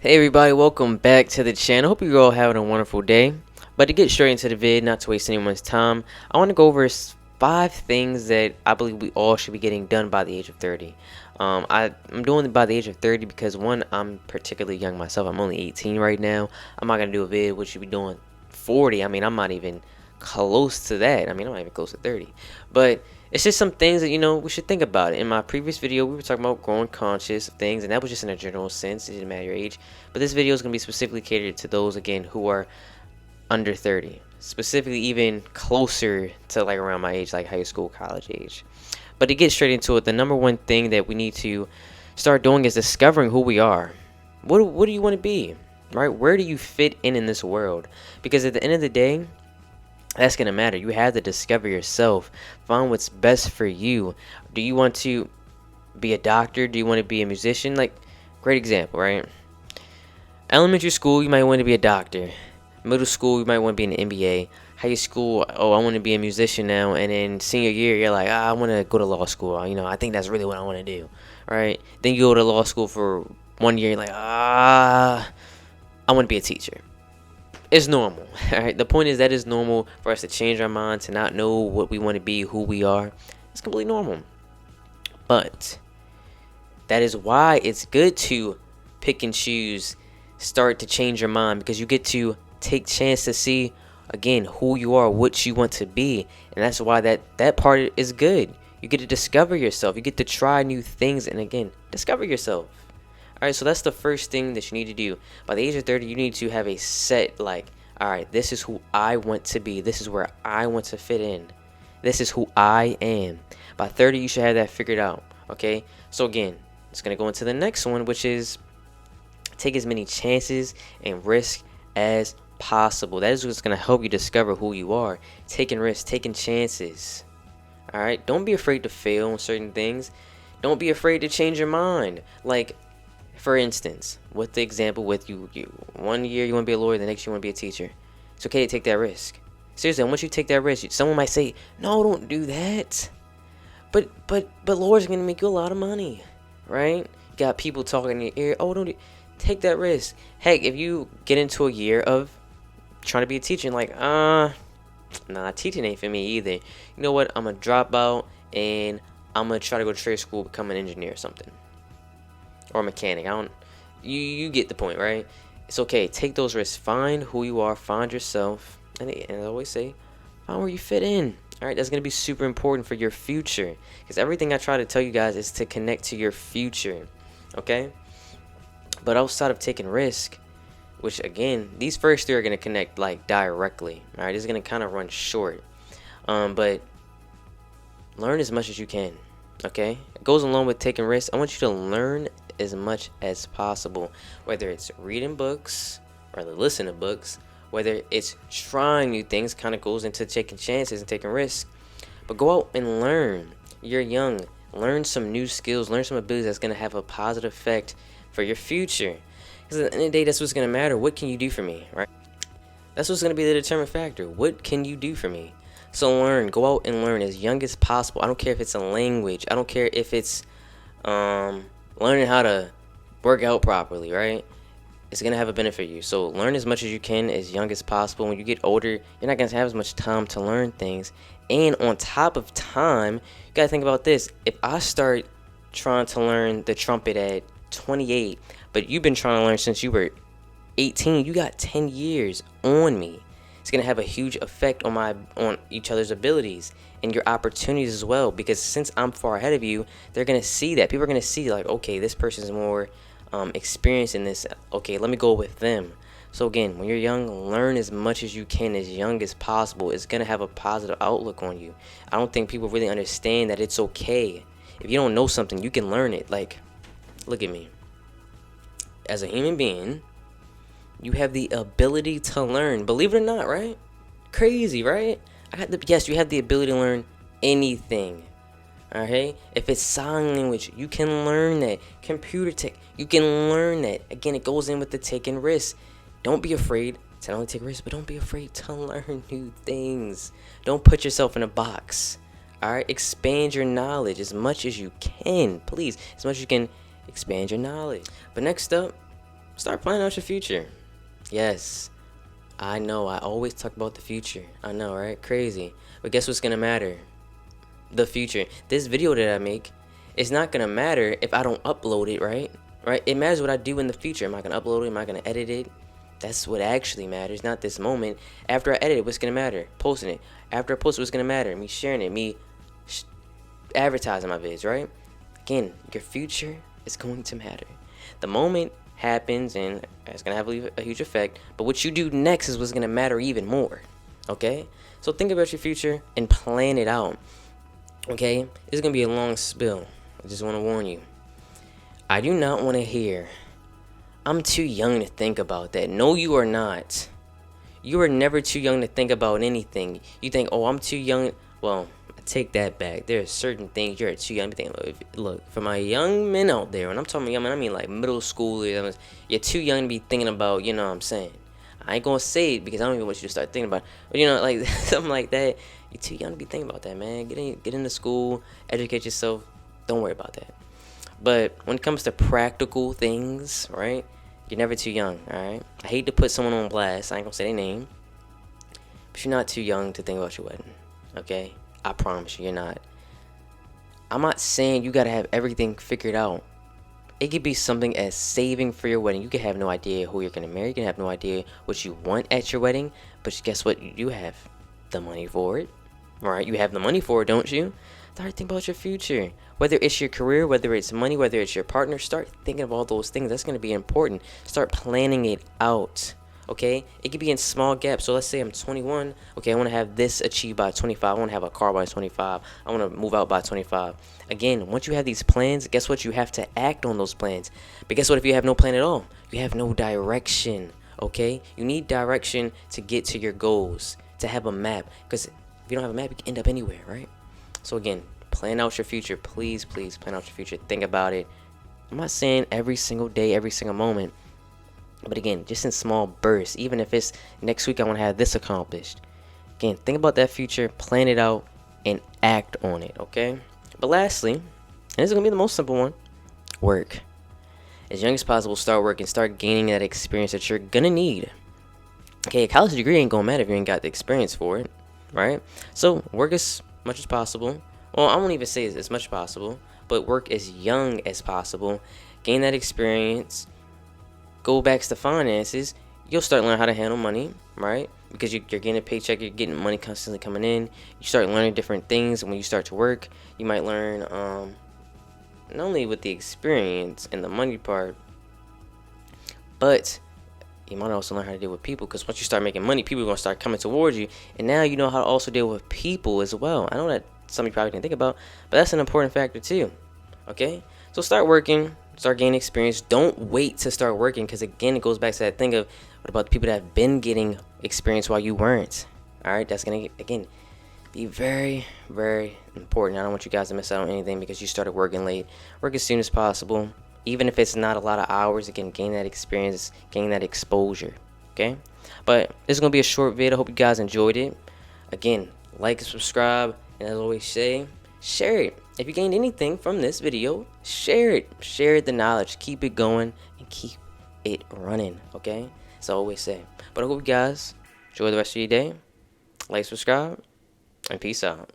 Hey everybody, welcome back to the channel. Hope you're all having a wonderful day. But to get straight into the vid, not to waste anyone's time, I want to go over 5 things that I believe we all should be getting done by the age of 30. I'm doing it by the age of 30 because one, I'm particularly young myself. I'm only 18 right now. I'm not gonna do a vid which should be doing 40. I mean, I'm not even close to that. I mean, I'm not even close to 30. But it's just some things that we should think about. In my previous video, we were talking about growing conscious of things, and that was just in a general sense. It didn't matter your age. But this video is going to be specifically catered to those, again, who are under 30. Specifically even closer to like around my age, like high school, college age. But to get straight into it, the number one thing that we need to start doing is discovering who we are. What do you want to be? Right? Where do you fit in this world? Because at the end of the day, that's going to matter. You have to discover yourself. Find what's best for you. Do you want to be a doctor? Do you want to be a musician? Like, great example, right? Elementary school, you might want to be a doctor. Middle school, you might want to be in the NBA. High school, oh, I want to be a musician now. And then senior year, you're like, I want to go to law school. I think that's really what I want to do, right? Then you go to law school for 1 year, you're like, I want to be a teacher. It's normal. All right. The point is that it's normal for us to change our mind, to not know what we want to be, who we are. It's completely normal. But that is why it's good to pick and choose, start to change your mind, because you get to take chance to see again who you are, what you want to be, and that's why that part is good. You get to discover yourself. You get to try new things, and again, discover yourself. Alright, so that's the first thing that you need to do. By the age of 30, you need to have a set, like, alright, this is who I want to be. This is where I want to fit in. This is who I am. By 30, you should have that figured out, okay? So again, it's going to go into the next one, which is take as many chances and risks as possible. That is what's going to help you discover who you are. Taking risks, taking chances. Alright, don't be afraid to fail on certain things. Don't be afraid to change your mind. Like, for instance, with the example with you 1 year you want to be a lawyer, the next year you want to be a teacher. It's okay to take that risk. Seriously, once you take that risk, someone might say, "No, don't do that." But lawyers are gonna make you a lot of money, right? You got people talking in your ear. Oh, take that risk. Heck, if you get into a year of trying to be a teacher, and like, nah, teaching ain't for me either. You know what? I'm gonna drop out and I'm gonna try to go to trade school, become an engineer or something. Or mechanic. You get the point, right? It's okay. Take those risks. Find who you are. Find yourself. And I always say, find where you fit in. All right, that's going to be super important for your future. Because everything I try to tell you guys is to connect to your future. Okay? But outside of taking risk, which again, these first three are going to connect like directly. All right? It's going to kind of run short. But learn as much as you can. Okay? It goes along with taking risks. I want you to learn as much as possible, whether it's reading books or listening to books, whether it's trying new things, kind of goes into taking chances and taking risks. But go out and learn. You're young. Learn some new skills, learn some abilities that's going to have a positive effect for your future. Because at the end of the day, that's what's going to matter. What can you do for me, right? That's what's going to be the determinant factor. What can you do for me? So learn. Go out and learn as young as possible. I don't care if it's a language. I don't care if it's learning how to work out properly, right? It's going to have a benefit for you. So learn as much as you can as young as possible. When you get older, you're not going to have as much time to learn things. And on top of time, you got to think about this. If I start trying to learn the trumpet at 28, but you've been trying to learn since you were 18, you got 10 years on me. It's going to have a huge effect on each other's abilities and your opportunities as well, because since I'm far ahead of you, they're going to see that. People are going to see like, okay, this person's more experienced in this. Okay, let me go with them. So again, when you're young, learn as much as you can as young as possible. It's going to have a positive outlook on you. I don't think people really understand that it's okay. If you don't know something, you can learn it. Like, look at me. As a human being, you have the ability to learn. Believe it or not, right? Crazy, right? Yes, you have the ability to learn anything. Alright? If it's sign language, you can learn that. Computer tech, you can learn that. Again, it goes in with the taking risks. Don't be afraid to not only take risks, but don't be afraid to learn new things. Don't put yourself in a box. Alright? Expand your knowledge as much as you can. Please, as much as you can, expand your knowledge. But next up, Start planning out your future. Yes, I know, I always talk about the future. I know, right? Crazy. But guess what's gonna matter? The future. This video that I make, it's not gonna matter if I don't upload it, right? Right? It matters what I do in the future. Am I gonna upload it? Am I gonna edit it? That's what actually matters, not this moment. After I edit it, what's gonna matter? Posting it. After I post it, what's gonna matter? Me sharing it, me advertising my vids, right? Again, your future is going to matter. The moment happens and it's gonna have a huge effect, but what you do next is what's gonna matter even more. Okay? So think about your future and plan it out. Okay? This is gonna be a long spill. I just wanna warn you. I do not wanna hear, I'm too young to think about that. No, you are not. You are never too young to think about anything. You think, oh, I'm too young. Well, I take that back. There are certain things you're too young to think about. Look, for my young men out there, when I'm talking young men, I mean like middle school. You're too young to be thinking about, you know what I'm saying. I ain't gonna say it because I don't even want you to start thinking about it. But you know, like something like that. You're too young to be thinking about that, man. Get into school, educate yourself. Don't worry about that. But when it comes to practical things, right? You're never too young, alright? I hate to put someone on blast. I ain't gonna say their name. But you're not too young to think about your wedding, okay? I promise you, you're not. I'm not saying you gotta have everything figured out. It could be something as saving for your wedding. You could have no idea who you're gonna marry. You can have no idea what you want at your wedding. But guess what? You have the money for it. Alright? You have the money for it, don't you? Start thinking about your future. Whether it's your career, whether it's money, whether it's your partner, start thinking of all those things. That's going to be important. Start planning it out. Okay? It could be in small gaps. So let's say I'm 21. Okay, I want to have this achieved by 25. I want to have a car by 25. I want to move out by 25. Again, once you have these plans, guess what? You have to act on those plans. But guess what? If you have no plan at all, you have no direction. Okay? You need direction to get to your goals, to have a map. Because if you don't have a map, you can end up anywhere, right? So again, plan out your future. Please, please plan out your future. Think about it. I'm not saying every single day, every single moment. But again, just in small bursts. Even if it's next week I want to have this accomplished. Again, think about that future, plan it out, and act on it, okay? But lastly, and this is going to be the most simple one, work. As young as possible, start working. Start gaining that experience that you're going to need. Okay, a college degree ain't going to matter if you ain't got the experience for it, right? So work as much as possible. Well, I won't even say as much as possible, but work as young as possible. Gain that experience. Go back to finances. You'll start learning how to handle money, right? Because you're getting a paycheck, you're getting money constantly coming in. You start learning different things when you start to work. You might learn not only with the experience and the money part, but you might also learn how to deal with people, because once you start making money, people are going to start coming towards you, and now you know how to also deal with people as well. I know that some of you probably didn't think about, but that's an important factor too. Okay, so start working, start gaining experience. Don't wait to start working, because again, it goes back to that thing of what about the people that have been getting experience while you weren't. All right, that's gonna again be very, very important. I don't want you guys to miss out on anything because you started working late. Work as soon as possible. Even if it's not a lot of hours, again, gain that experience, gain that exposure, okay? But this is going to be a short video. I hope you guys enjoyed it. Again, like and subscribe, and as I always say, share it. If you gained anything from this video, share it. Share the knowledge. Keep it going and keep it running, okay? So I always say. But I hope you guys enjoy the rest of your day. Like, subscribe, and peace out.